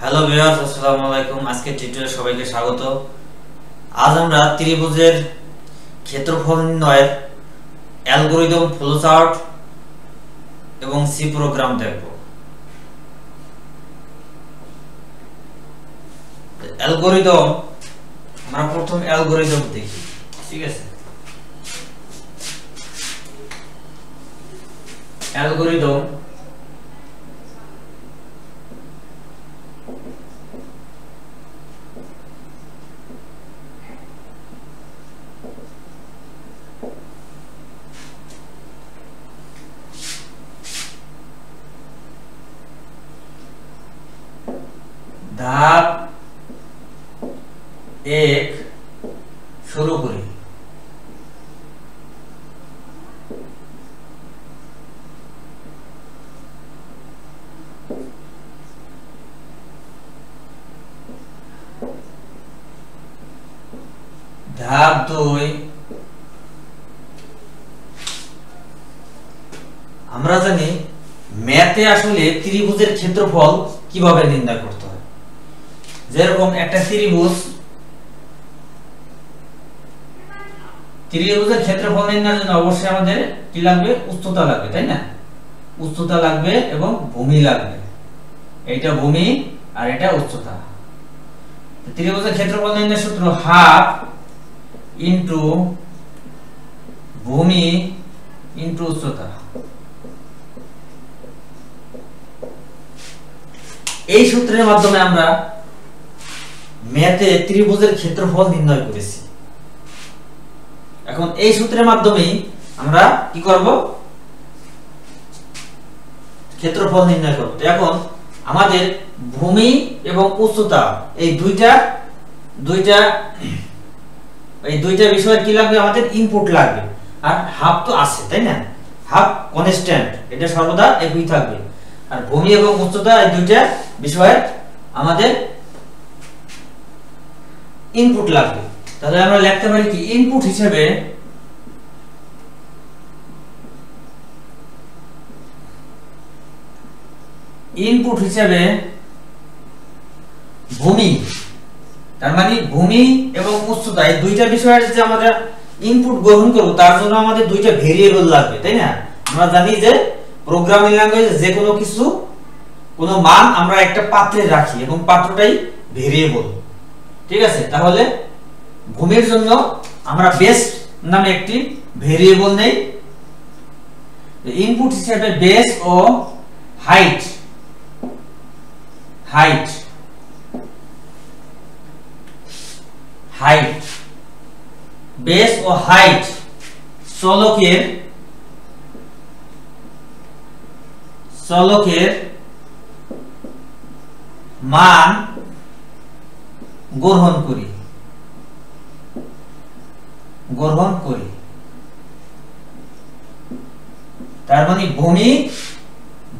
Hello viewers, আসসালামু আলাইকুম। আজকে টিউটোরিয়ালে সবাইকে স্বাগত। আজ আমরা ত্রিভুজের ক্ষেত্রফল নির্ণয়ের অ্যালগরিদম, ফ্লোচার্ট এবং সি প্রোগ্রাম দেখব। অ্যালগরিদম, আমরা প্রথম অ্যালগরিদম দেখি, ঠিক আছে? অ্যালগরিদম ধাপ 1 শুরু করি। ধাপ 2, আমরা জানি ম্যাথে আসলে ত্রিভুজের ক্ষেত্রফল কিভাবে নির্ণয় করতে হয়। যেরকম একটা ত্রিভুজের ক্ষেত্রফল নির্ণয়ের জন্য অবশ্যই আমাদের কি লাগবে? উচ্চতা লাগবে, তাই না? উচ্চতা লাগবে এবং ভূমি লাগবে। এইটা ভূমি আর এটা উচ্চতা। ত্রিভুজের ক্ষেত্রফল নির্ণয়ের সূত্র হাফ ইনটু ভূমি ইনটু উচ্চতা। এই সূত্রের মাধ্যমে আমরা ম্যাথে ত্রিভুজের ক্ষেত্রফল নির্ণয় করেছি। এখন এই সূত্রের মাধ্যমেই আমরা কি করব? ক্ষেত্রফল নির্ণয় করব। এখন আমাদের ভূমি এবং উচ্চতা এই দুইটা বিষয়ের কি লাগবে? আমাদের ইনপুট লাগবে। আর হাফ তো আছে, তাই না? হাফ কনস্ট্যান্ট, এটা সর্বদা একই থাকবে। আর ভূমি এবং উচ্চতা এই দুইটা বিষয়ের আমাদের ইনপুট লাগবে। তাহলে আমরা লিখতে পারি কি? ইনপুট হিসেবে ভূমি, তার মানে ভূমি এবং উচ্চতা এই দুইটা বিষয়ের যে আমরা ইনপুট গ্রহণ করব, তার জন্য আমাদের দুইটা ভেরিয়েবল লাগবে, তাই না? আমরা জানি যে প্রোগ্রামিং ল্যাঙ্গুয়েজে যে কোনো মান আমরা একটা পাত্রে রাখি এবং পাত্রটাই ভেরিয়েবল, ঠিক আছে? তাহলে ভূমির জন্য আমরা বেস নামে একটি ভেরিয়েবল নেই। ইনপুট হিসেবে বেস ও হাইট বেস ও হাইট চলকের মান গ্রহণ করি। তার মানে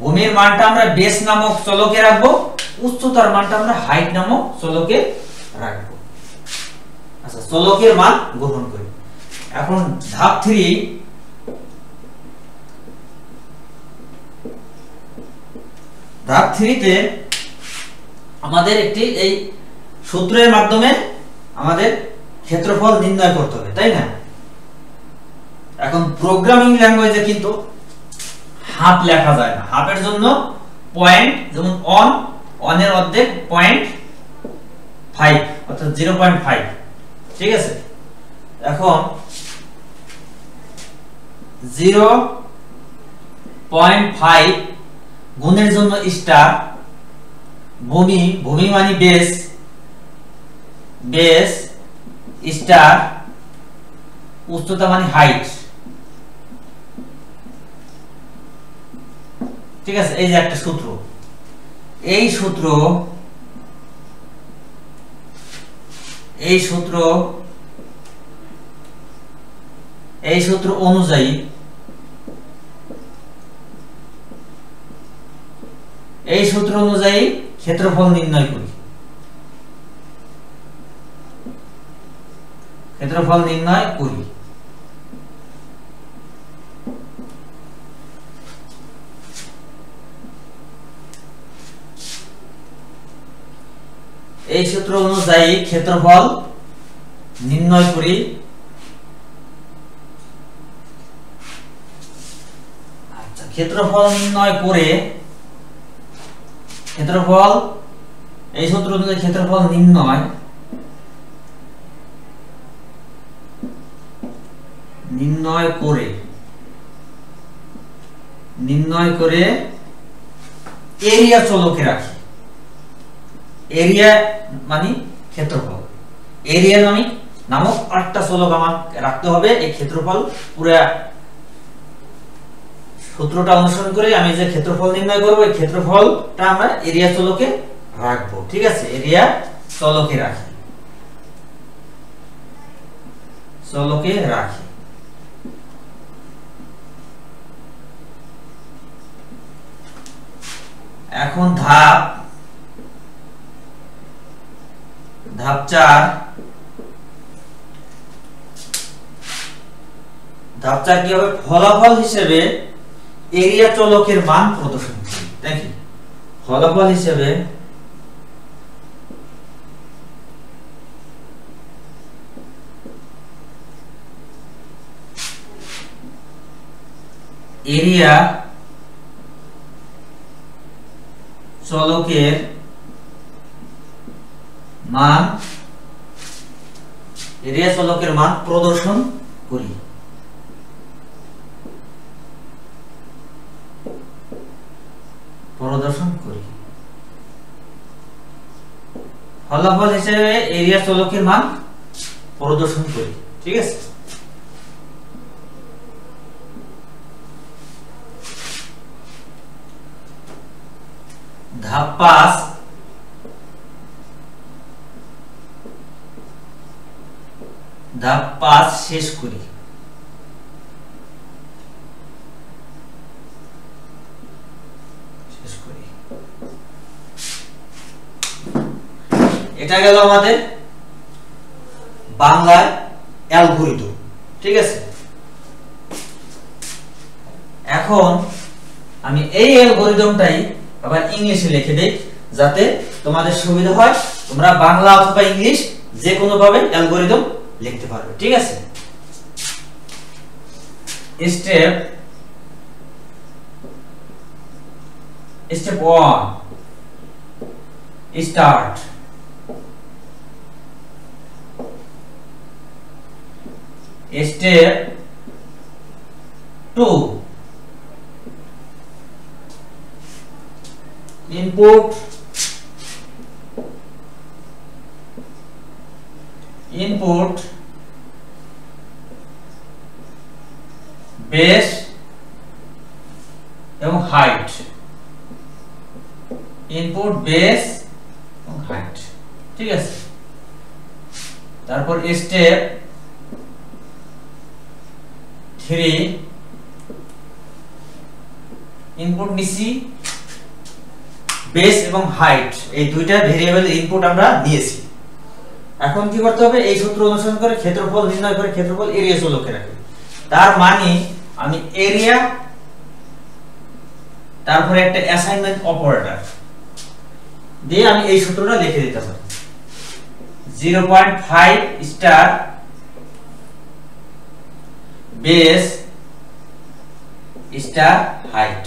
ভূমির মানটা আমরা বেস নামক চলকে রাখবো, উচ্চতার মানটা আমরা হাইট নামক চলকে রাখবো। আচ্ছা, চলকের মান গ্রহণ করি। এখন ধাপ 3, ধাপ 3 তে আমাদের একটি এই সূত্রের মাধ্যমে আমাদের ক্ষেত্রফল নির্ণয় করতে হবে, তাই না? এখন প্রোগ্রামিং ল্যাঙ্গুয়েজে কিন্তু হাফ লেখা যায় না। হাফের জন্য পয়েন্ট, যেমন অন এর অর্ধেক 0.5 অর্থাৎ 0.5, ঠিক আছে? এখন 0.5 গুণের জন্য স্টার, ভূমি মানে বেস স্টার, উচ্চতা মানে হাইট, ঠিক আছে? এই যে একটা সূত্র, এই সূত্র অনুযায়ী ক্ষেত্রফল নির্ণয় করি। এই সূত্র অনুযায়ী ক্ষেত্রফল নির্ণয় করি। আচ্ছা, ক্ষেত্রফল নির্ণয় করে ক্ষেত্রফল এই সূত্র অনুযায়ী ক্ষেত্রফল নির্ণয় করে এরিয়া চলকে রাখি। এরিয়া মানে ক্ষেত্রফল, এরিয়া নামক 8টা চলক আমার রাখতে হবে। এই ক্ষেত্রফল পুরো সূত্রটা অনুসরণ করে আমি যে ক্ষেত্রফল নির্ণয় করব, এই ক্ষেত্রফলটা আমরা এরিয়া চলকে রাখবো। ঠিক আছে, এরিয়া চলকে রাখি, এখন ধাপ 4। ধাপ 4 কি হবে? ফলাফল হিসেবে এরিয়া চলকের মান প্রদর্শন করি। দেখি, ফলাফল হিসেবে এরিয়া চলকের মান প্রদর্শন করি। ফলাফল হিসেবে এরিয়া চলকের মান প্রদর্শন করি। ঠিক আছে, ধাপ 5। ধাপ 5 শেষ করি। এটা গেল আমাদের বাংলায় অ্যালগরিদম। ঠিক আছে, এখন আমি এই অ্যালগরিদমটাই আবার ইংলিশে লিখে দেই যাতে তোমাদের সুবিধা হয়। তোমরা বাংলা অথবা ইংলিশ যে কোনো ভাবে অ্যালগরিদম লিখতে পারবে। ঠিক আছে, step 1 start. Step 2 input base এবং height, input base এবং height। ঠিক আছে, তারপর স্টেপ 3 ইনপুট নিছি, বেস এবং হাইট এই দুইটা ভেরিয়েবল ইনপুট আমরা নিয়েছি। এখন কি করতে হবে? এই সূত্র অনুসরণ করে ক্ষেত্রফল নির্ণয় করে ক্ষেত্রফল এরিয়া চলকে রাখি। তার মানে আমি এরিয়া তারপরে একটা অ্যাসাইনমেন্ট অপারেটর দিয়ে আমি এই সূত্রটা লিখে দিতে পারি। 0.5 স্টার বেস স্টার হাইট।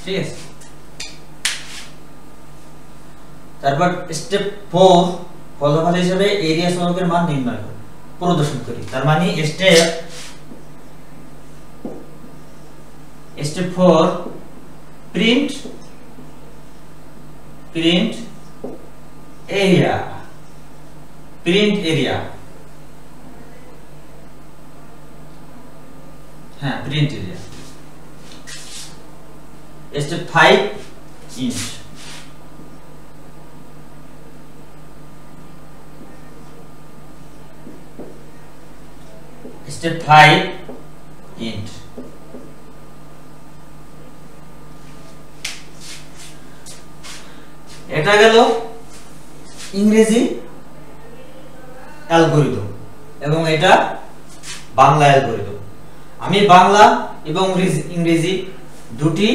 ঠিক আছে, তারপর স্টেপ 4 ফলাফল হিসেবে এরিয়া চলকের মান নির্ণয় করি, প্রদর্শন করি। তার মানে স্টেপ 4 প্রিন্ট এরিয়া। হ্যাঁ, print area. Step 5 int. Step 5 int. এটা গেল ইংরেজি অ্যালগরিদম এবং এটা বাংলা অ্যালগরিদম। আমি বাংলা এবং ইংরেজি দুটি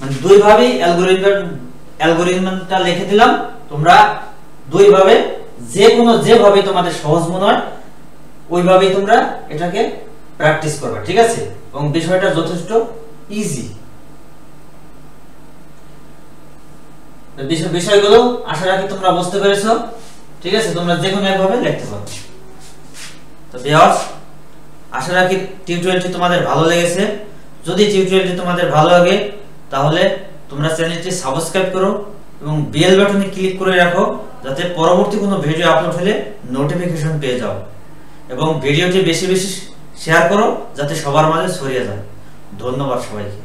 মানে দুই ভাবে অ্যালগরিদমটা লিখে দিলাম, তোমরা দুই ভাবে যেভাবে তোমাদের সহজ মনে হয় ওইভাবেই তোমরা এটাকে প্র্যাকটিস করবে, ঠিক আছে? এবং বিষয়টা যথেষ্ট ইজি। বিষয়গুলো আশা রাখি তোমরা বুঝতে পেরেছো, ঠিক আছে? তোমরা যে কোনো একভাবে লিখতে পারো। তো ভিউয়ার্স, আশা রাখি টিউটোরিয়ালটি তোমাদের ভালো লেগেছে। যদি টিউটোরিয়ালটি তোমাদের ভালো লাগে তাহলে তোমরা চ্যানেলটি সাবস্ক্রাইব করো এবং বেল বাটনে ক্লিক করে রাখো, যাতে পরবর্তী কোনো ভিডিও আপলোড হলে নোটিফিকেশন পেয়ে যাও। এবং ভিডিওটি বেশি বেশি শেয়ার করো যাতে সবার মাঝে ছড়িয়ে যায়। ধন্যবাদ সবাইকে।